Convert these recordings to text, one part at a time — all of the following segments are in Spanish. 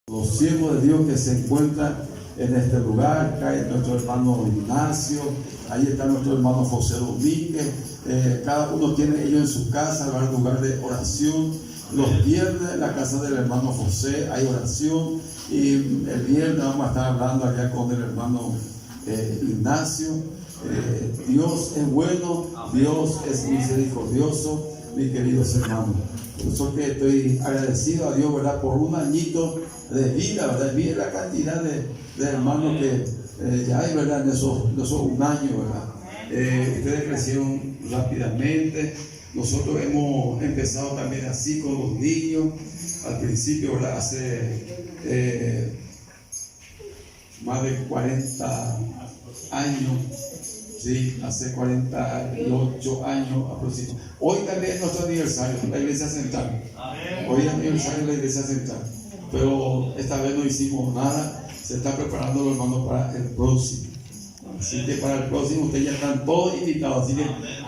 Los siervos de Dios que se encuentran en este lugar, acá hay nuestro hermano Ignacio, ahí está nuestro hermano José Domínguez, cada uno tiene ellos en su casa, va al lugar de oración. Los viernes en la casa del hermano José hay oración, y el viernes vamos a estar hablando allá con el hermano Ignacio. Dios es bueno, Dios es misericordioso, mis queridos hermanos. Por eso que estoy agradecido a Dios, ¿verdad?, por un añito de vida, ¿verdad? Mire la cantidad de hermanos que ya hay, ¿verdad?, en esos un año, ¿verdad? Ustedes crecieron rápidamente. Nosotros hemos empezado también así con los niños. Al principio, ¿verdad?, hace más de 40 años. Sí, hace 48 años aproximadamente. Hoy también es nuestro aniversario, la iglesia central. Hoy es aniversario de la iglesia central. Pero esta vez no hicimos nada. Se está preparando los hermanos para el próximo. Así que para el próximo ustedes ya están todos invitados. Así que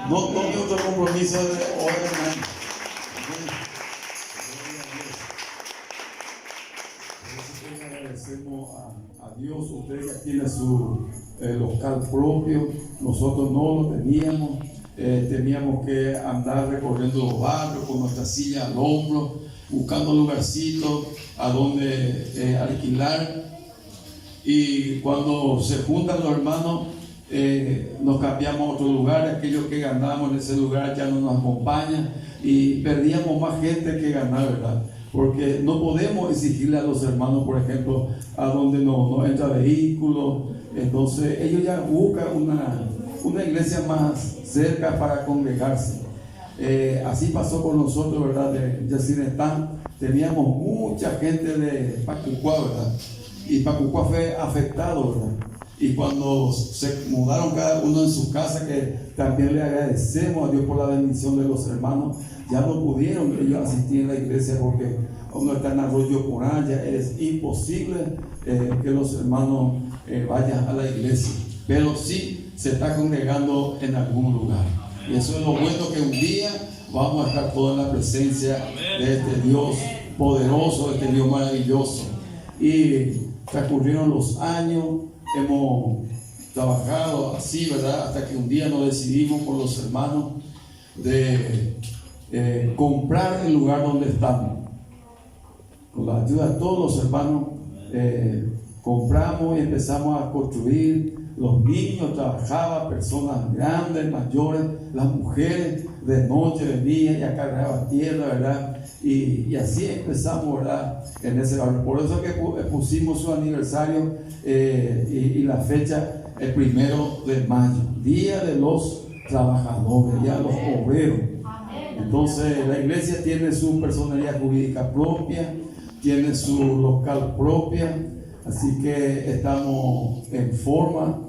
no tomen otro compromiso de hoy, hermano. Agradecemos a Dios. Ustedes ya tienen su local propio. Nosotros no lo teníamos. Teníamos que andar recorriendo los barrios con nuestra silla al hombro, buscando lugarcitos a donde alquilar. Y cuando se juntan los hermanos, nos cambiamos a otro lugar. Aquellos que ganábamos en ese lugar ya no nos acompañan y perdíamos más gente que ganar, ¿verdad? Porque no podemos exigirle a los hermanos, por ejemplo, a donde no entra vehículo. Entonces ellos ya buscan una iglesia más cerca para congregarse. Así pasó con nosotros, ¿verdad? De Yacinetán. Teníamos mucha gente de Pacucua, ¿verdad? Y Pacucua fue afectado, ¿verdad? Y cuando se mudaron cada uno en su casa, que también le agradecemos a Dios por la bendición de los hermanos, ya no pudieron ellos asistir a la iglesia porque uno está en Arroyo Coralla, es imposible que los hermanos vayan a la iglesia, pero sí se está congregando en algún lugar. Y eso es lo bueno, que un día vamos a estar todos en la presencia de este Dios poderoso, de este Dios maravilloso. Y transcurrieron los años, hemos trabajado así, ¿verdad?, hasta que un día nos decidimos con los hermanos de comprar el lugar donde estamos. Con la ayuda de todos los hermanos, compramos y empezamos a construir. Los niños trabajaban, personas grandes, mayores, las mujeres de noche venían y acarreaban tierra, ¿verdad? Y así empezamos, ¿verdad?, en ese barrio. Por eso que pusimos su aniversario y la fecha el 1 de mayo, Día de los Trabajadores, Día de los Obreros. Entonces la iglesia tiene su personalidad jurídica propia, tiene su local propia, así que estamos en forma,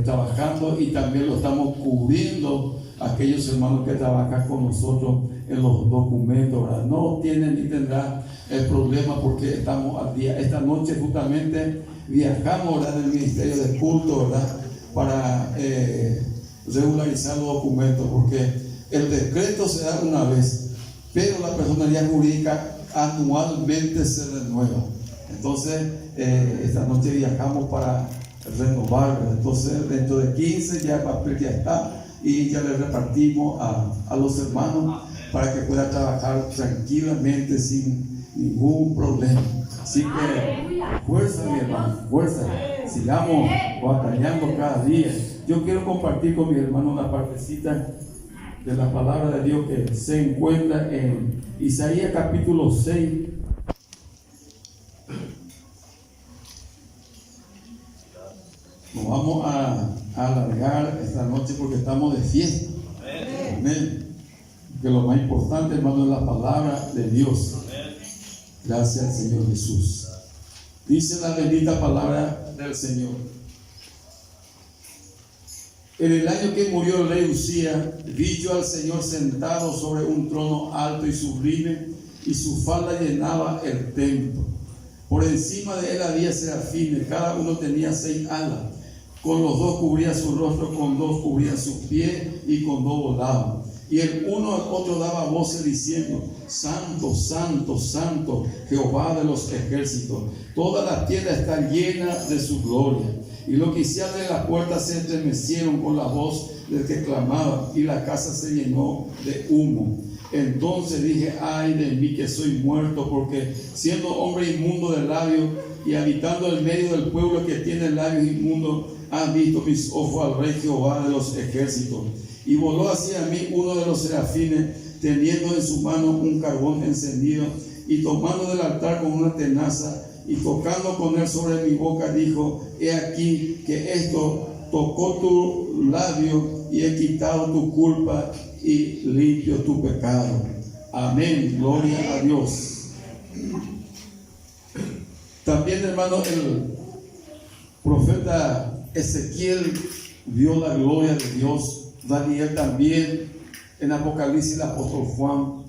trabajando, y también lo estamos cubriendo a aquellos hermanos que trabajan con nosotros en los documentos, ¿verdad? No tienen ni tendrán el problema porque estamos al día. Esta noche justamente viajamos, ¿verdad?, del Ministerio de Culto, ¿verdad?, para regularizar los documentos, porque el decreto se da una vez, pero la personalidad jurídica anualmente se renueva. Entonces, esta noche viajamos para renovar, ¿verdad? Entonces, dentro de 15 ya el papel ya está y ya le repartimos a los hermanos para que puedan trabajar tranquilamente sin ningún problema. Así que, fuerza, mi hermano, fuerza. Sigamos batallando cada día. Yo quiero compartir con mi hermano una partecita de la palabra de Dios que se encuentra en Isaías capítulo 6. Nos vamos a alargar esta noche porque estamos de fiesta. Amén. Que lo más importante, hermano, es la palabra de Dios. Gracias al Señor Jesús. Dice la bendita palabra del Señor. En el año que murió el rey Usías, vi yo al Señor sentado sobre un trono alto y sublime, y su falda llenaba el templo. Por encima de él había serafines, cada uno tenía 6 alas. Con los 2 cubría su rostro, con 2 cubría sus pies, y con 2 volaban. Y el uno al otro daba voces diciendo: Santo, Santo, Santo, Jehová de los ejércitos. Toda la tierra está llena de su gloria. Y los oficiales de la puerta se estremecieron con la voz del que clamaba, y la casa se llenó de humo. Entonces dije: ay de mí que soy muerto, porque siendo hombre inmundo de labios y habitando en medio del pueblo que tiene labios inmundos, han visto mis ojos al Rey Jehová de los ejércitos. Y voló hacia mí uno de los serafines, teniendo en su mano un carbón encendido, y tomando del altar con una tenaza, y tocando con él sobre mi boca, dijo: he aquí que esto tocó tu labio, y he quitado tu culpa y limpio tu pecado. Amén, gloria a Dios. También, hermano, el profeta Ezequiel vio la gloria de Dios. Daniel también, en Apocalipsis el apóstol Juan.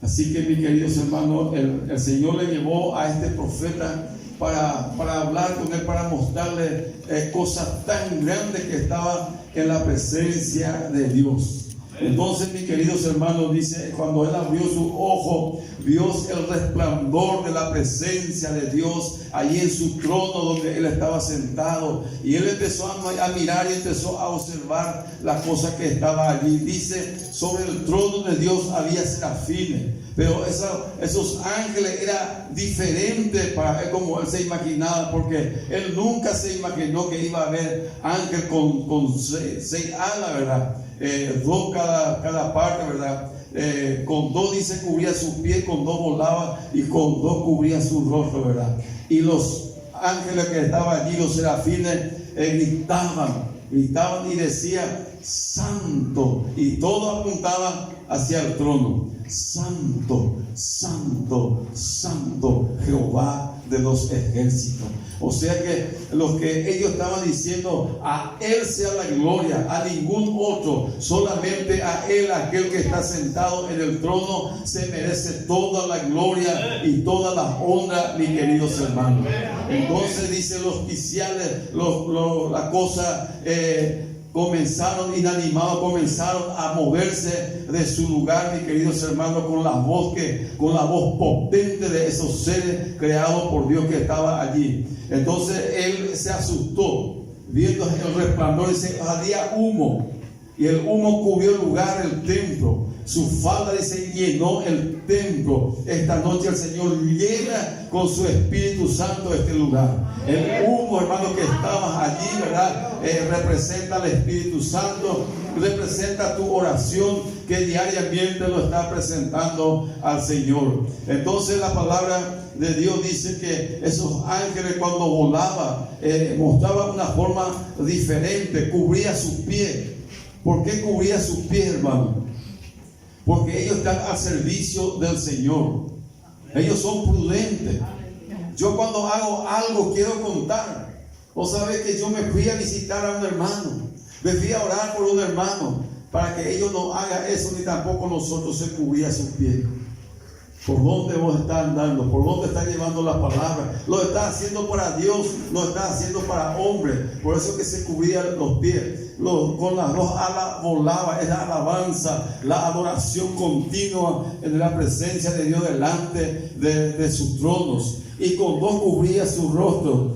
Así que, mis queridos hermanos, el Señor le llevó a este profeta para hablar con él, para mostrarle cosas tan grandes que estaban en la presencia de Dios. Entonces, mis queridos hermanos, dice, cuando él abrió su ojo, vio el resplandor de la presencia de Dios allí en su trono donde él estaba sentado, y él empezó a mirar y empezó a observar las cosas que estaba allí. Dice: sobre el trono de Dios había serafines, pero esos ángeles eran diferentes para él como él se imaginaba, porque él nunca se imaginó que iba a haber ángel con seis alas, ¿verdad? Dos cada parte, ¿verdad? Con dos, dice, cubría sus pies, con dos volaba, y con dos cubría su rostro, ¿verdad? Y los ángeles que estaban allí, los serafines, gritaban y decían: Santo, y todo apuntaba hacia el trono. Santo, Santo, Santo, Jehová de los ejércitos. O sea que lo que ellos estaban diciendo: a Él sea la gloria, a ningún otro, solamente a Él, aquel que está sentado en el trono, se merece toda la gloria y toda la honra, mis queridos hermanos. Entonces dice, los oficiales, la cosa comenzaron inanimados, comenzaron a moverse de su lugar, mis queridos hermanos, con la voz potente de esos seres creados por Dios que estaba allí. Entonces él se asustó viendo el resplandor, dice, había humo, y el humo cubrió el lugar, el templo. Su falda, dice, llenó el templo. Esta noche el Señor llena con su Espíritu Santo este lugar. El humo, hermano, que estaba allí, ¿verdad? Representa al Espíritu Santo, representa tu oración que diariamente lo está presentando al Señor. Entonces la palabra de Dios dice que esos ángeles, cuando volaban, mostraban una forma diferente, cubría sus pies. ¿Por qué cubría sus pies, hermano? Porque ellos están al servicio del Señor. Ellos son prudentes. Yo cuando hago algo quiero contar. Vos sabés que yo me fui a visitar a un hermano, me fui a orar por un hermano, para que ellos no hagan eso, ni tampoco nosotros se cubría sus pies. ¿Por dónde vos estás andando? ¿Por dónde estás llevando la palabra? Lo estás haciendo para Dios, lo estás haciendo para hombres. Por eso que se cubrían los pies. Con las dos alas volaba. Es la alabanza, la adoración continua en la presencia de Dios delante de sus tronos. Y con dos cubría su rostro.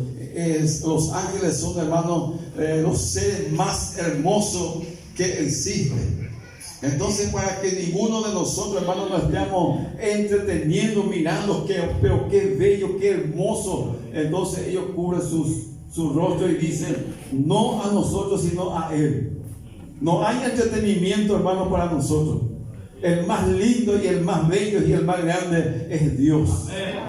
Los ángeles son, hermanos, los seres más hermosos que existen. Entonces, para que ninguno de nosotros, hermanos, nos estemos entreteniendo, mirando, pero qué bello, qué hermoso. Entonces ellos cubren su rostro y dicen: no a nosotros, sino a Él. No hay entretenimiento, hermanos, para nosotros. El más lindo y el más bello y el más grande es Dios.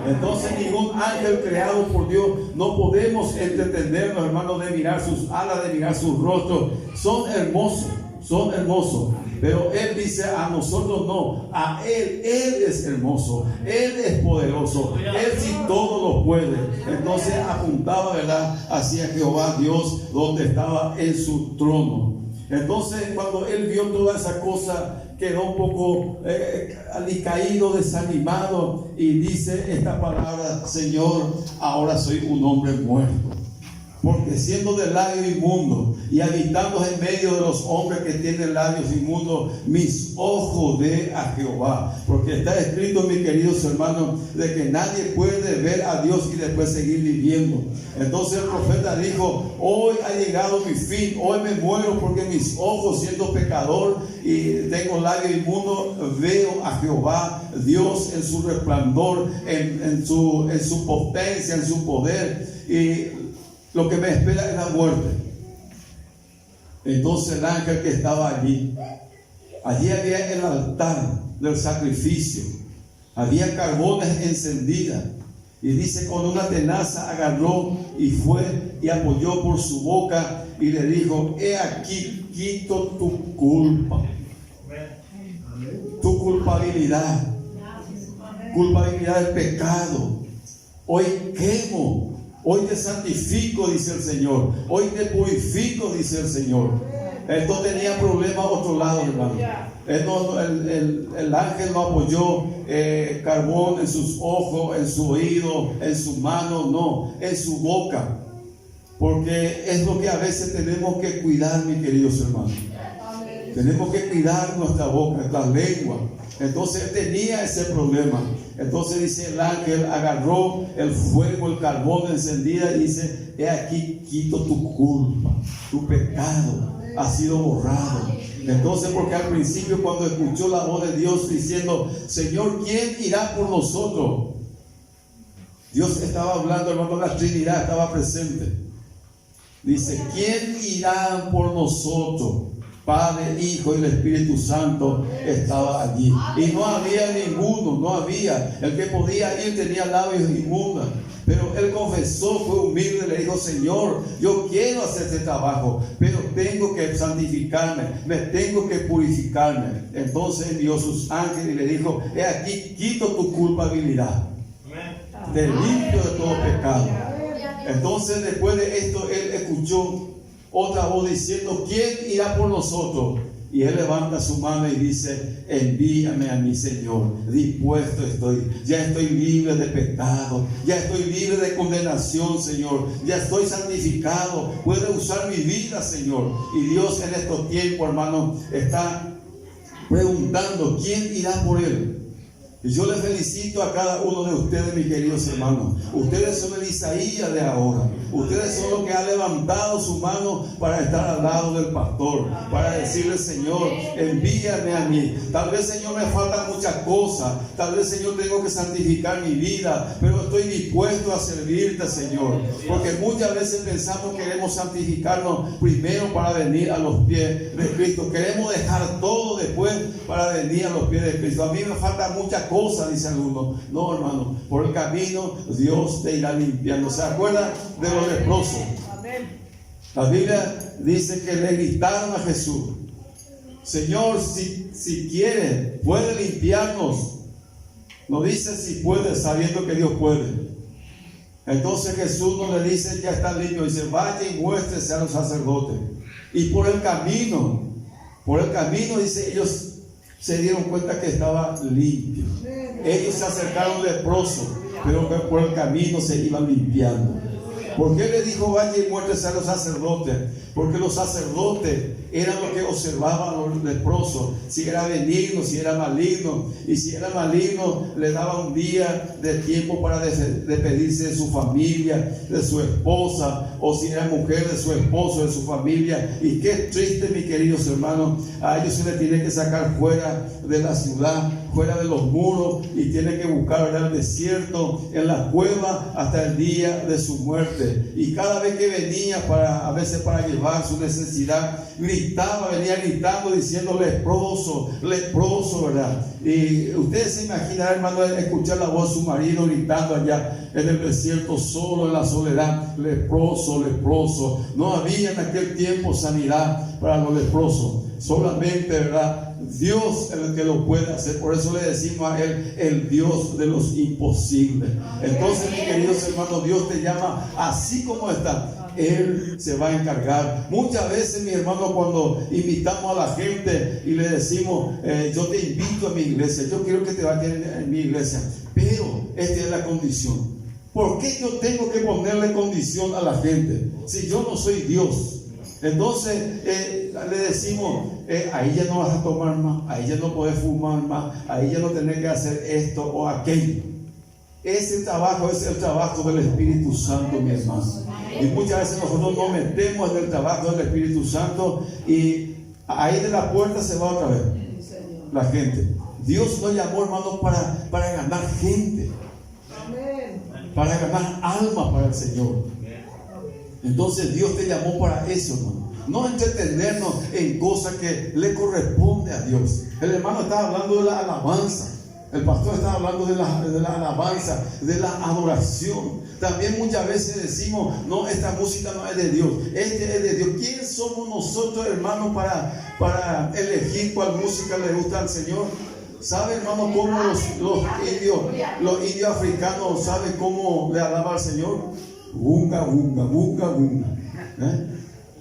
Entonces ningún ángel creado por Dios, no podemos entretenernos, hermanos, de mirar sus alas, de mirar sus rostros. Son hermosos. Pero Él dice: a nosotros no, a Él es hermoso, Él es poderoso, Él sí todo lo puede. Entonces apuntaba, ¿verdad?, hacia Jehová Dios, donde estaba en su trono. Entonces cuando Él vio toda esa cosa, quedó un poco alicaído, desanimado, y dice esta palabra: Señor, ahora soy un hombre muerto. porque siendo de labio inmundo y habitando en medio de los hombres que tienen labios inmundos, mis ojos ve a Jehová. Porque está escrito, mis queridos hermanos, de que nadie puede ver a Dios y después seguir viviendo. Entonces el profeta dijo: hoy ha llegado mi fin, hoy me muero, porque mis ojos, siendo pecador y tengo labios inmundos, veo a Jehová, Dios en su resplandor, en su potencia, en su poder, y lo que me espera es la muerte. Entonces el ángel que estaba allí había el altar del sacrificio, había carbones encendidas, y dice: con una tenaza agarró y fue y apoyó por su boca y le dijo: he aquí, quito tu culpa, tu culpabilidad del pecado. Hoy quemo, hoy te santifico, dice el Señor. Hoy te purifico, dice el Señor. Esto tenía problemas a otro lado, hermano. El ángel no apoyó carbón en sus ojos, en su oído, en su mano, no, en su boca. Porque es lo que a veces tenemos que cuidar, mis queridos hermanos. Tenemos que cuidar nuestra boca, nuestra lengua. Entonces él tenía ese problema. Entonces dice el ángel, agarró el fuego, el carbón encendida, y dice: he aquí, quito tu culpa, tu pecado ha sido borrado. Entonces, porque al principio, cuando escuchó la voz de Dios diciendo: Señor, ¿quién irá por nosotros? Dios estaba hablando, hermano, la Trinidad estaba presente. Dice: ¿quién irá por nosotros? Padre, Hijo y el Espíritu Santo estaba allí. Y no había ninguno, no había. El que podía ir tenía labios inmundos. Pero él confesó, fue humilde, le dijo: Señor, yo quiero hacer este trabajo, pero tengo que santificarme, me tengo que purificarme. Entonces envió sus ángeles y le dijo: he aquí, quito tu culpabilidad, te limpio de todo pecado. Entonces después de esto él escuchó otra voz diciendo: ¿quién irá por nosotros? Y él levanta su mano y dice: envíame a mi Señor, dispuesto estoy, ya estoy libre de pecado, ya estoy libre de condenación, Señor, ya estoy santificado, puede usar mi vida, Señor. Y Dios en estos tiempos, hermano, está preguntando: ¿quién irá por él? Y yo les felicito a cada uno de ustedes, mis queridos hermanos. Ustedes son el Isaías de ahora. Ustedes son los que han levantado su mano para estar al lado del pastor, para decirle: Señor, envíame a mí. Tal vez, Señor, me faltan muchas cosas. Tal vez, Señor, tengo que santificar mi vida, pero estoy dispuesto a servirte, Señor. Porque muchas veces pensamos que queremos santificarnos primero para venir a los pies de Cristo. Queremos dejar todo después para venir a los pies de Cristo. A mí me faltan muchas cosas, dice alguno. No, hermano, por el camino Dios te irá limpiando. ¿Se acuerdan de los leprosos? La Biblia dice que le gritaron a Jesús: Señor, si quiere, puede limpiarnos. No dice si puede, sabiendo que Dios puede. Entonces Jesús no le dice: ya está limpio. Dice: vaya y muéstrese a los sacerdotes. Y por el camino dice, ellos se dieron cuenta que estaba limpio. Ellos se acercaron leprosos, pero que por el camino se iban limpiando. ¿Por qué le dijo: vaya y muéstrese a los sacerdotes? Porque los sacerdotes eran los que observaban a los leprosos, si era benigno, si era maligno. Y si era maligno, le daba un día de tiempo para despedirse de su familia, de su esposa, o si era mujer, de su esposo, de su familia. Y qué triste, mis queridos hermanos, a ellos se les tiene que sacar fuera de la ciudad, fuera de los muros, y tiene que buscar en el desierto, en la cueva, hasta el día de su muerte. Y cada vez que venía, a veces para llevar su necesidad, venía gritando diciendo: leproso, leproso, ¿verdad? Y ustedes se imaginan, hermano, escuchar la voz de su marido gritando allá en el desierto, solo en la soledad: leproso, leproso. No había en aquel tiempo sanidad para los leprosos, solamente, ¿verdad?, Dios es el que lo puede hacer. Por eso le decimos a Él el Dios de los imposibles. Entonces, mis queridos hermanos, Dios te llama así como está. Él se va a encargar. Muchas veces, mi hermano, cuando invitamos a la gente y le decimos: yo te invito a mi iglesia, yo quiero que te vayas en mi iglesia, pero esta es la condición: ¿Por qué yo tengo que ponerle condición a la gente si yo no soy Dios? Entonces le decimos, ahí ya no vas a tomar más, ahí ya no puedes fumar más, ahí ya no tenés que hacer esto o aquello. Ese trabajo es el trabajo del Espíritu Santo, mi hermano. Y muchas veces nosotros nos metemos en el trabajo del Espíritu Santo y ahí de la puerta se va otra vez la gente. Dios nos llamó, hermanos, para ganar gente, para ganar almas para el Señor. Entonces Dios te llamó para eso, hermano. No entretenernos en cosas que le corresponde a Dios. El hermano estaba hablando de la alabanza. El pastor estaba hablando de la alabanza, de la adoración. También muchas veces decimos, no, esta música no es de Dios, este es de Dios. ¿Quién somos nosotros, hermanos, para elegir cuál música le gusta al Señor? ¿Sabe, hermano, cómo los indios africanos saben cómo le alaba al Señor? Bunga, bunga, bunga, bunga.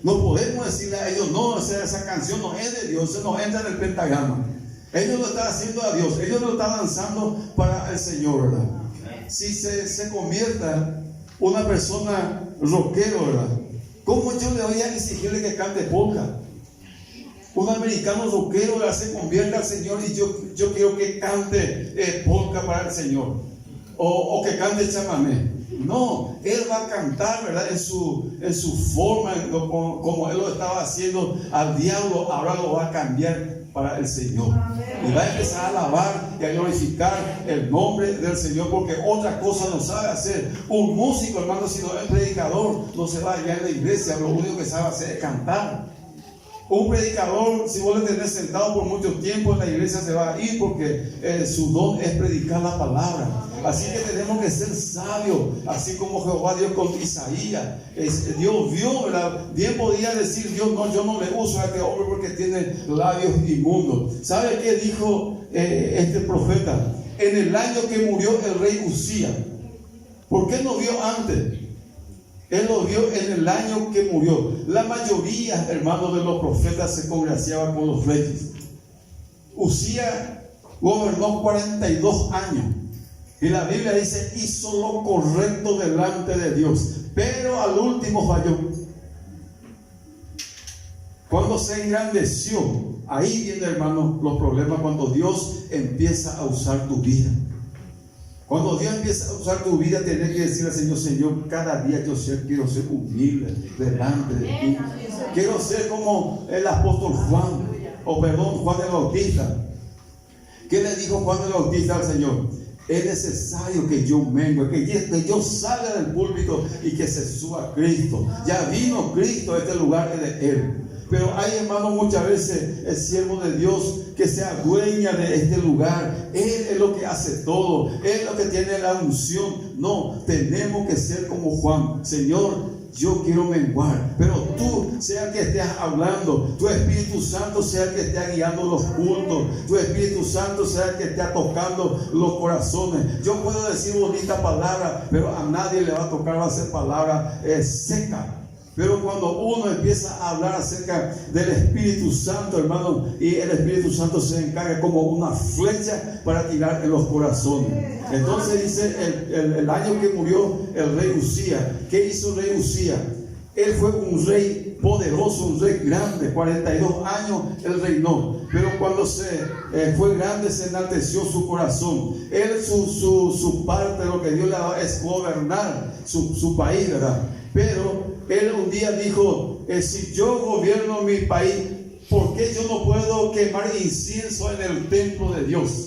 No podemos decirle a ellos, no, esa canción no es de Dios, eso no entra en el pentagrama. Ellos lo están haciendo a Dios, ellos lo están lanzando para el Señor, ¿verdad? Si se convierta una persona rockero, ¿verdad? ¿Cómo yo le voy a exigirle que cante polka? Un americano rockero, ¿verdad?, se convierte al Señor y yo quiero que cante polka para el Señor, o que cante chamamé. No, él va a cantar, ¿verdad?, en su forma, como él lo estaba haciendo al diablo. Ahora lo va a cambiar para el Señor. Y va a empezar a alabar y a glorificar el nombre del Señor, porque otra cosa no sabe hacer. Un músico, hermano, si no es predicador, no se va allá en la iglesia, lo único que sabe hacer es cantar. Un predicador, si vos le tenés sentado por mucho tiempo en la iglesia, se va a ir, porque su don es predicar la palabra. Así que tenemos que ser sabios, así como Jehová Dios con Isaías. Dios vio, ¿verdad? Bien podía decir Dios, no, yo no le uso a este hombre porque tiene labios inmundos. ¿Sabe qué dijo este profeta? En el año que murió el rey Uzías. ¿Por qué no vio antes? Él lo vio en el año que murió. La mayoría, hermanos, de los profetas se congraciaban con los reyes. Uzías gobernó 42 años. Y la Biblia dice, hizo lo correcto delante de Dios, pero al último falló. Cuando se engrandeció, ahí viene, hermano, los problemas. Cuando Dios empieza a usar tu vida. Cuando Dios empieza a usar tu vida, tienes que decirle al Señor, Señor, cada día quiero ser humilde delante de ti. Quiero ser como el apóstol Juan, Juan el Bautista. ¿Qué le dijo Juan el Bautista al Señor? Es necesario que yo mengue, que yo salga del púlpito y que se suba Cristo. Ya vino Cristo a este lugar de Él. Pero hay, hermanos, muchas veces el siervo de Dios que se adueña de este lugar. Él es lo que hace todo. Él es lo que tiene la unción. No, tenemos que ser como Juan. Señor, yo quiero menguar, pero tú sea el que estés hablando, tu Espíritu Santo sea el que esté guiando los cultos, tu Espíritu Santo sea el que esté tocando los corazones. Yo puedo decir bonita palabra, pero a nadie le va a tocar, va a ser palabra seca. Pero cuando uno empieza a hablar acerca del Espíritu Santo, hermano, y el Espíritu Santo se encarga como una flecha para tirar en los corazones. Entonces dice el año que murió el rey Uzías. ¿Qué hizo el rey Uzías? Él fue un rey poderoso, un rey grande. 42 años él reinó. Pero cuando fue grande, se enalteció su corazón. Él, su parte de lo que Dios le daba es gobernar su país, ¿verdad? Pero él un día dijo, si yo gobierno mi país, ¿por qué yo no puedo quemar incienso en el templo de Dios?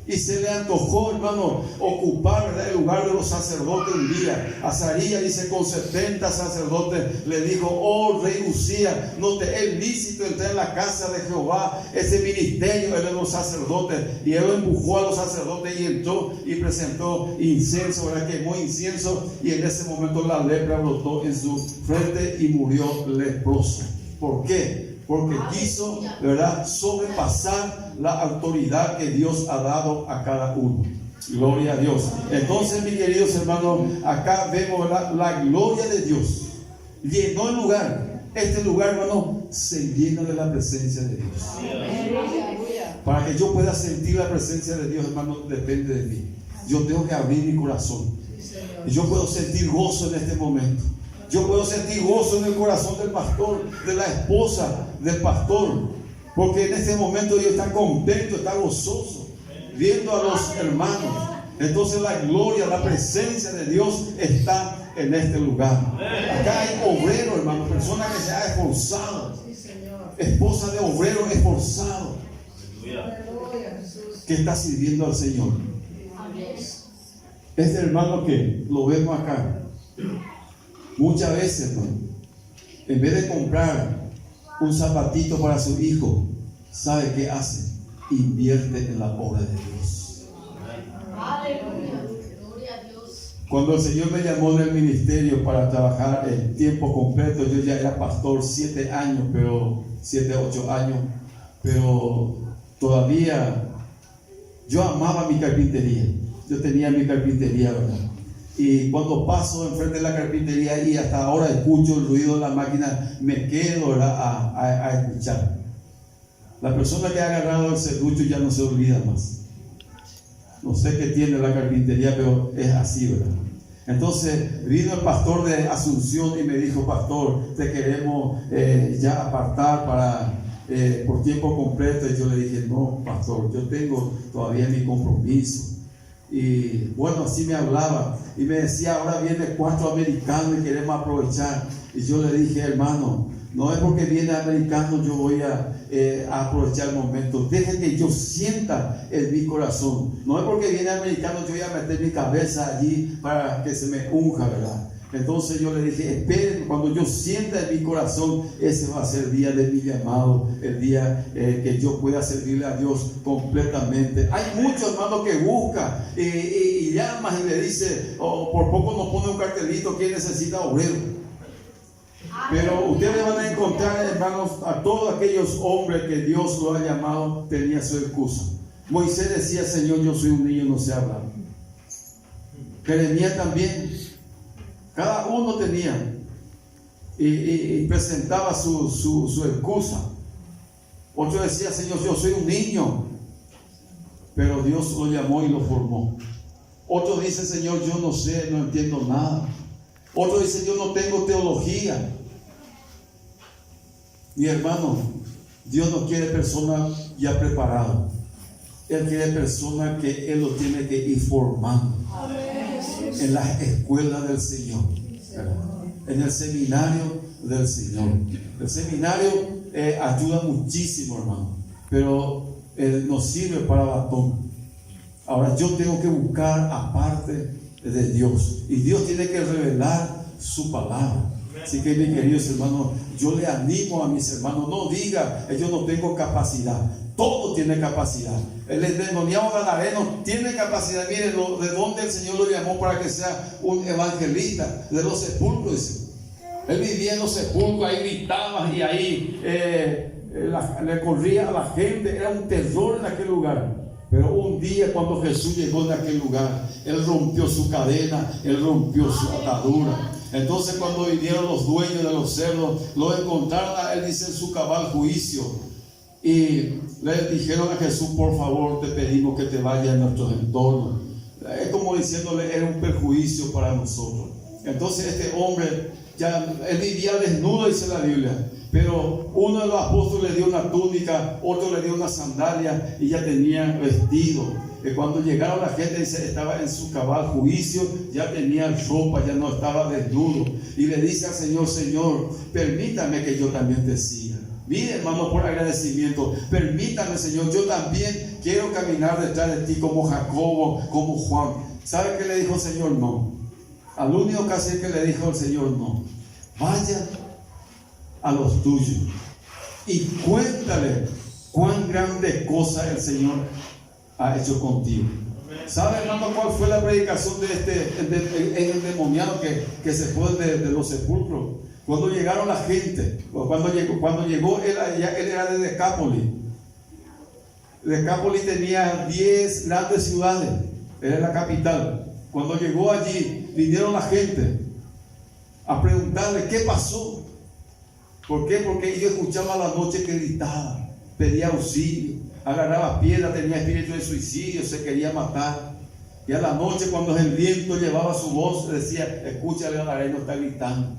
Y se le antojó, hermano, ocupar, ¿verdad?, el lugar de los sacerdotes un día. Azarías dice, con 70 sacerdotes le dijo, oh rey Uzías, no te es lícito entrar en la casa de Jehová. Ese ministerio es de los sacerdotes. Y él empujó a los sacerdotes y entró y presentó incienso, ¿verdad?, quemó incienso, y en ese momento la lepra brotó en su frente y murió leproso. ¿Por qué? Porque quiso, ¿verdad?, sobrepasar la autoridad que Dios ha dado a cada uno. Gloria a Dios. Entonces, mis queridos hermanos, acá vemos, ¿verdad?, la gloria de Dios llenó el lugar. Este lugar, hermano, se llena de la presencia de Dios. Para que yo pueda sentir la presencia de Dios, hermano, depende de mí. Yo tengo que abrir mi corazón. Y yo puedo sentir gozo en este momento. Yo puedo sentir gozo en el corazón del pastor, de la esposa del pastor, porque en este momento ellos están contentos, están gozosos, viendo a los hermanos. Entonces la gloria, la presencia de Dios está en este lugar. Acá hay obrero, hermano, persona que se ha esforzado, esposa de obrero esforzado, que está sirviendo al Señor. Este hermano que lo vemos acá, muchas veces, hermano, en vez de comprar un zapatito para su hijo, ¿sabe qué hace? Invierte en la obra de Dios. Aleluya, gloria a Dios. Cuando el Señor me llamó del ministerio para trabajar en tiempo completo, yo ya era pastor 7 años, pero 7, 8 años, pero todavía yo amaba mi carpintería. Yo tenía mi carpintería, ¿verdad? Y cuando paso enfrente de la carpintería y hasta ahora escucho el ruido de la máquina, me quedo, ¿verdad?, a escuchar. La persona que ha agarrado el serrucho ya no se olvida más. No sé qué tiene la carpintería, pero es así, ¿verdad? Entonces vino el pastor de Asunción y me dijo: pastor, te queremos ya apartar para por tiempo completo. Y yo le dije: no, pastor, yo tengo todavía mi compromiso. Y bueno, así me hablaba y me decía: ahora viene 4 americanos y queremos aprovechar. Y yo le dije: hermano, no es porque viene americano yo voy a aprovechar el momento. Deje que yo sienta en mi corazón. No es porque viene americano yo voy a meter mi cabeza allí para que se me unja, ¿verdad? Entonces yo le dije: esperen, cuando yo sienta en mi corazón, ese va a ser el día de mi llamado, el día que yo pueda servirle a Dios completamente. Hay muchos hermanos que buscan y llaman y le dice, por poco nos pone un cartelito que necesita obrero. Pero ustedes van a encontrar, hermanos, a todos aquellos hombres que Dios lo ha llamado, tenía su excusa. Moisés decía: Señor, yo soy un niño, no sé hablar. Jeremías también. Cada uno tenía y presentaba su excusa. Otro decía: Señor, yo soy un niño. Pero Dios lo llamó y lo formó. Otro dice: Señor, yo no sé, no entiendo nada. Otro dice: yo no tengo teología. Mi hermano, Dios no quiere personas ya preparadas. Él quiere personas que Él lo tiene que ir formando en las escuelas del Señor, ¿verdad? En el seminario del Señor. El seminario ayuda muchísimo, hermano, pero nos sirve para bastón. Ahora yo tengo que buscar aparte de Dios, y Dios tiene que revelar su palabra. Así que, mis queridos hermanos, yo le animo a mis hermanos: no diga yo no tengo capacidad. Todo tiene capacidad. El endemoniado gadareno tiene capacidad. Miren de dónde el Señor lo llamó para que sea un evangelista: de los sepulcros. Él vivía en los sepulcros, ahí gritaba y ahí le corría a la gente. Era un terror en aquel lugar. Pero un día, cuando Jesús llegó en aquel lugar, Él rompió su cadena, Él rompió su atadura. Entonces, cuando vinieron los dueños de los cerdos, lo encontraron a Él, dice, en su cabal juicio. Y le dijeron a Jesús: por favor, te pedimos que te vayas a nuestros entornos. Es como diciéndole: era un perjuicio para nosotros. Entonces este hombre, él vivía desnudo, dice la Biblia. Pero uno de los apóstoles le dio una túnica, otro le dio una sandalia y ya tenía vestido. Cuando llegaron la gente, dice, estaba en su cabal juicio, ya tenía ropa, ya no estaba desnudo. Y le dice al Señor: Señor, permítame que yo también te siga. Mire, hermano, por agradecimiento, permítame, Señor, yo también quiero caminar detrás de ti como Jacobo, como Juan. ¿Sabe qué le dijo el Señor? No. Al único caso que le dijo el Señor: no. Vaya a los tuyos y cuéntale cuán grande cosa el Señor ha hecho contigo. ¿Sabe, hermano, cuál fue la predicación de este endemoniado que se fue de los sepulcros? Cuando llegaron la gente, cuando llegó él era de Decápolis. Decápolis tenía 10 grandes ciudades, era la capital. Cuando llegó allí, vinieron la gente a preguntarle qué pasó. ¿Por qué? Porque ellos escuchaban a la noche que gritaba, pedía auxilio, agarraba piedra, tenía espíritu de suicidio, se quería matar. Y a la noche, cuando el viento llevaba su voz, decía: escucha, el gadareno está gritando,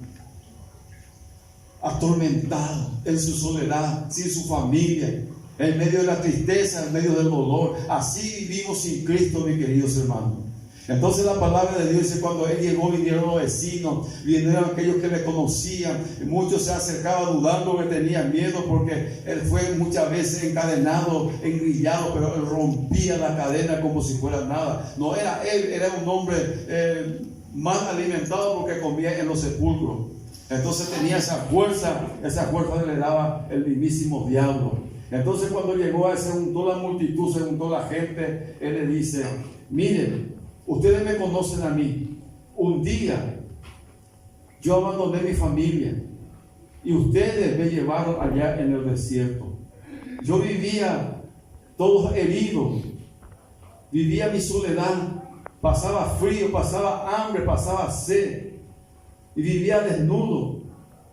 atormentado, en su soledad, sin su familia, en medio de la tristeza, en medio del dolor. Así vivimos sin Cristo, mis queridos hermanos. Entonces la palabra de Dios dice: cuando Él llegó, vinieron los vecinos, vinieron aquellos que le conocían. Muchos se acercaban dudando, que tenían miedo, porque Él fue muchas veces encadenado, engrillado, pero Él rompía la cadena como si fuera nada. No era Él, era un hombre mal alimentado, porque comía en los sepulcros. Entonces tenía esa fuerza le daba el mismísimo diablo. Entonces cuando llegó, se juntó la multitud, se juntó la gente, Él le dice: miren, ustedes me conocen a mí. Un día yo abandoné mi familia y ustedes me llevaron allá en el desierto. Yo vivía todos heridos, vivía mi soledad, pasaba frío, pasaba hambre, pasaba sed, y vivía desnudo,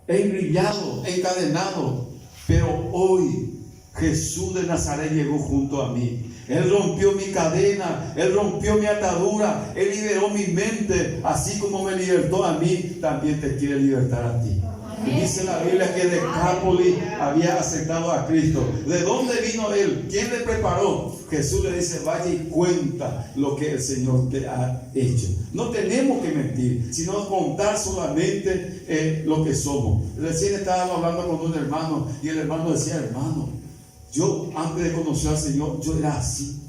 engrillado, encadenado. Pero hoy Jesús de Nazaret llegó junto a mí. Él rompió mi cadena, Él rompió mi atadura, Él liberó mi mente. Así como me libertó a mí, también te quiere libertar a ti. Y dice la Biblia que Decápolis había aceptado a Cristo. ¿De dónde vino Él? ¿Quién le preparó? Jesús le dice: vaya y cuenta lo que el Señor te ha hecho. No tenemos que mentir, sino contar solamente lo que somos. Recién estábamos hablando con un hermano, y el hermano decía: hermano, yo antes de conocer al Señor, yo era así,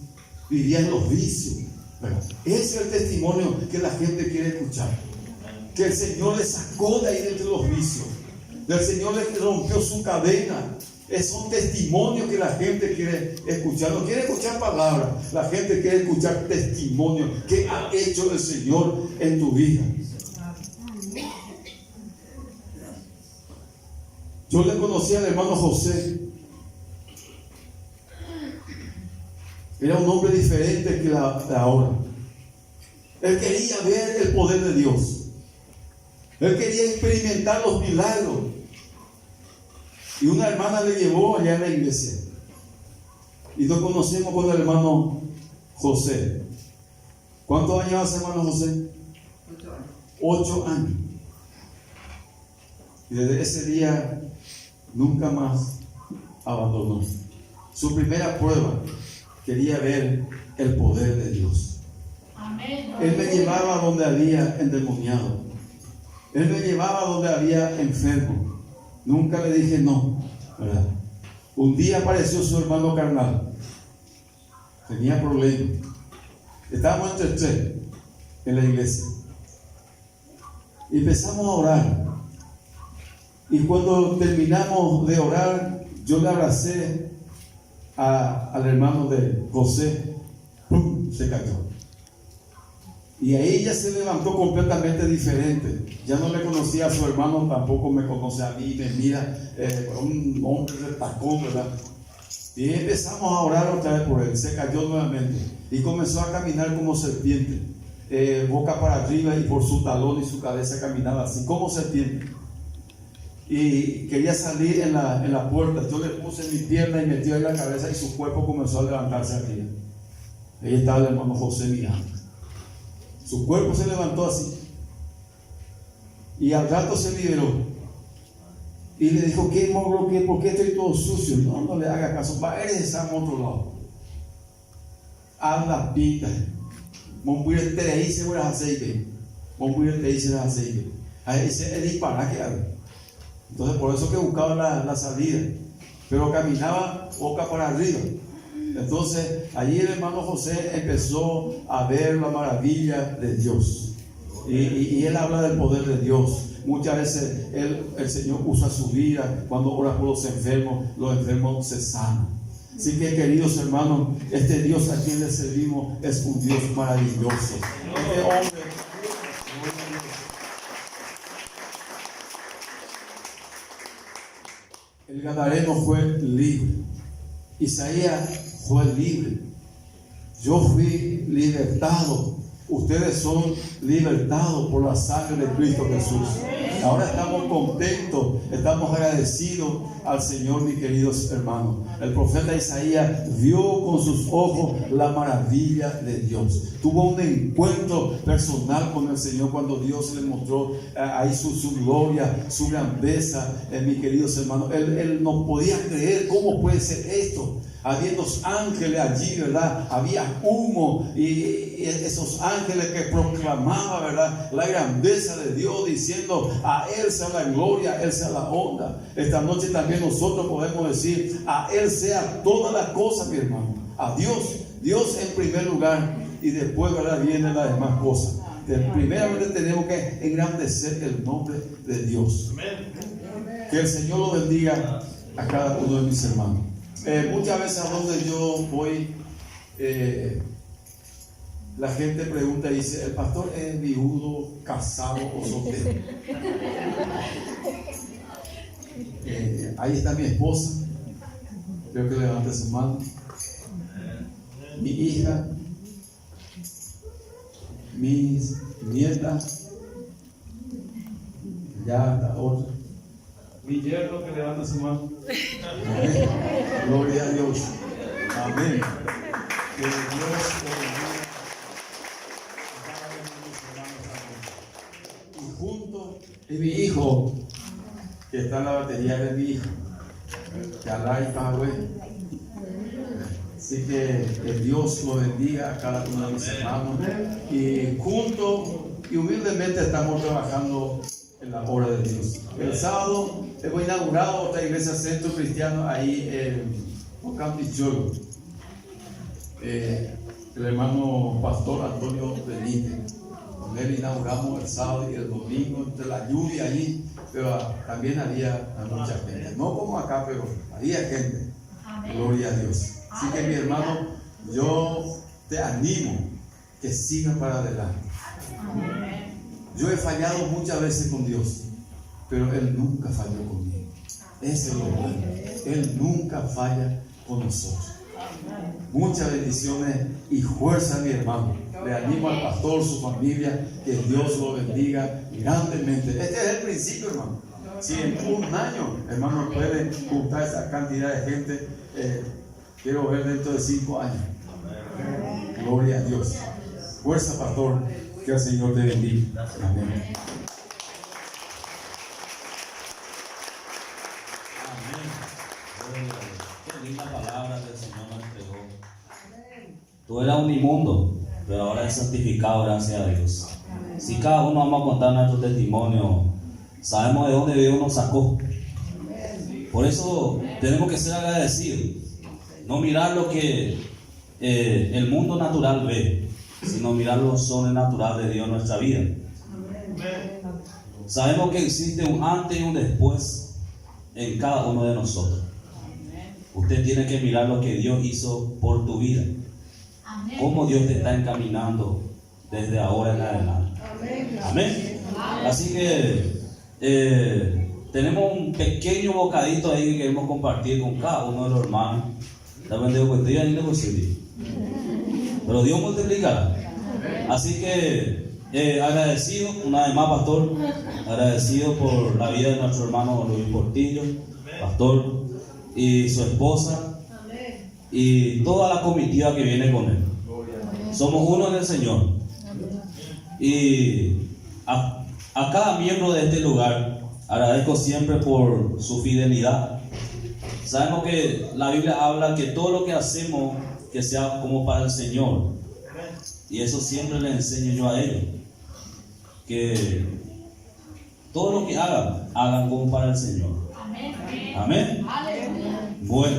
vivía en los vicios. Pero ese es el testimonio que la gente quiere escuchar, que el Señor le sacó de ahí de entre los vicios, el Señor le rompió su cadena. Es un testimonio que la gente quiere escuchar. No quiere escuchar palabras, la gente quiere escuchar testimonio que ha hecho el Señor en tu vida. Yo le conocí al hermano José. Era un hombre diferente que la de ahora. Él quería ver el poder de Dios. Él quería experimentar los milagros. Y una hermana le llevó allá en la iglesia. Y nos conocimos con el hermano José. ¿Cuántos años hace, hermano José? 8 años. Y desde ese día nunca más abandonó. Su primera prueba, quería ver el poder de Dios. Amén. Él me llevaba donde había endemoniado. Él me llevaba donde había enfermo. Nunca le dije no, ¿verdad? Un día apareció su hermano carnal. Tenía problemas. Estábamos entre 3 en la iglesia. Y empezamos a orar. Y cuando terminamos de orar, yo le abracé al hermano de José. ¡Pum! Se cayó. Y ahí ella se levantó completamente diferente. Ya no le conocía a su hermano, tampoco me conoce a mí. Me mira, un hombre de tacón, ¿verdad? Y empezamos a orar otra vez por él. Se cayó nuevamente y comenzó a caminar como serpiente, boca para arriba, y por su talón y su cabeza caminaba así como serpiente. Y quería salir en la puerta. Yo le puse mi pierna y metió en la cabeza, y su cuerpo comenzó a levantarse arriba. Ahí estaba el hermano José mirando. Su cuerpo se levantó así, y al rato se liberó. Y le dijo: ¿qué mogro? ¿Por qué estoy todo sucio? No le haga caso. Va a regresar a otro lado. Anda, pinta. Monbuire te dice buenas aceite. Monbuire te dice las aceite. Ese es disparar que haga. Entonces, por eso que buscaba la salida. Pero caminaba boca para arriba. Entonces, allí el hermano José empezó a ver la maravilla de Dios. Y él habla del poder de Dios. Muchas veces el Señor usa su vida cuando ora por los enfermos se sanan. Así que, queridos hermanos, este Dios a quien le servimos es un Dios maravilloso. Este hombre, el gadareno fue libre. Isaías fue libre. Yo fui libertado. Ustedes son libertados por la sangre de Cristo Jesús. Ahora estamos contentos, estamos agradecidos al Señor, mis queridos hermanos. El profeta Isaías vio con sus ojos la maravilla de Dios. Tuvo un encuentro personal con el Señor cuando Dios le mostró ahí su gloria, su grandeza, mis queridos hermanos. Él no podía creer cómo puede ser esto. Había dos ángeles allí, ¿verdad? Había humo y esos ángeles que proclamaban, ¿verdad?, la grandeza de Dios, diciendo: a Él sea la gloria, a Él sea la honra. Esta noche también nosotros podemos decir: a Él sea todas las cosas, mi hermano. A Dios en primer lugar, y después, ¿verdad?, vienen las demás cosas. Primeramente tenemos que engrandecer el nombre de Dios. Que el Señor lo bendiga a cada uno de mis hermanos. Muchas veces a donde yo voy, la gente pregunta y dice: ¿el pastor es viudo, casado o soltero? Ahí está mi esposa, creo que levante su mano. Mi hija, mis nietas, ya está otra. Mi yerno, que levanta su mano. Amén. Gloria a Dios. Amén. Que Dios bendiga a cada uno de mis hermanos. Y junto es mi hijo, que está en la batería de mi hija, que Alá y Pahue. Así que Dios lo bendiga a cada uno de mis hermanos. Y junto y humildemente estamos trabajando en la obra de Dios. El sábado hemos inaugurado otra iglesia centro cristiano ahí en Ocampicholo. El hermano pastor Antonio Benítez. Con él inauguramos el sábado y el domingo, entre la lluvia allí, pero también había mucha gente. No como acá, pero había gente. Gloria a Dios. Así que, mi hermano, yo te animo que sigas para adelante. Yo he fallado muchas veces con Dios, pero Él nunca falló conmigo. Eso es lo bueno. Él nunca falla con nosotros. Muchas bendiciones y fuerza, mi hermano. Le animo al pastor, su familia, que Dios lo bendiga grandemente. Este es el principio, hermano. Si en un año, hermano, puede juntar esa cantidad de gente, quiero ver dentro de 5 años. Gloria a Dios. Fuerza, pastor. Que el Señor te bendiga. Amén. Amén. Qué linda palabra que el Señor nos entregó. Tú eras un inmundo, pero ahora eres santificado, gracias a Dios. Si cada uno vamos a contar nuestro testimonio, sabemos de dónde Dios nos sacó. Por eso tenemos que ser agradecidos. No mirar lo que el mundo natural ve, sino mirar lo sobrenatural de Dios en nuestra vida. Sabemos que existe un antes y un después en cada uno de nosotros. Usted tiene que mirar lo que Dios hizo por tu vida. Cómo Dios te está encaminando desde ahora en adelante. Amén. Así que tenemos un pequeño bocadito ahí que queremos compartir con cada uno de los hermanos. Pero Dios multiplicará. Así que agradecido una vez más, pastor, agradecido por la vida de nuestro hermano Luis Portillo, pastor, y su esposa y toda la comitiva que viene con él. Somos uno en el Señor. Y a cada miembro de este lugar agradezco siempre por su fidelidad. Sabemos que la Biblia habla que todo lo que hacemos que sea como para el Señor, y eso siempre le enseño yo a ellos, que todo lo que hagan como para el Señor. Amén. Bueno,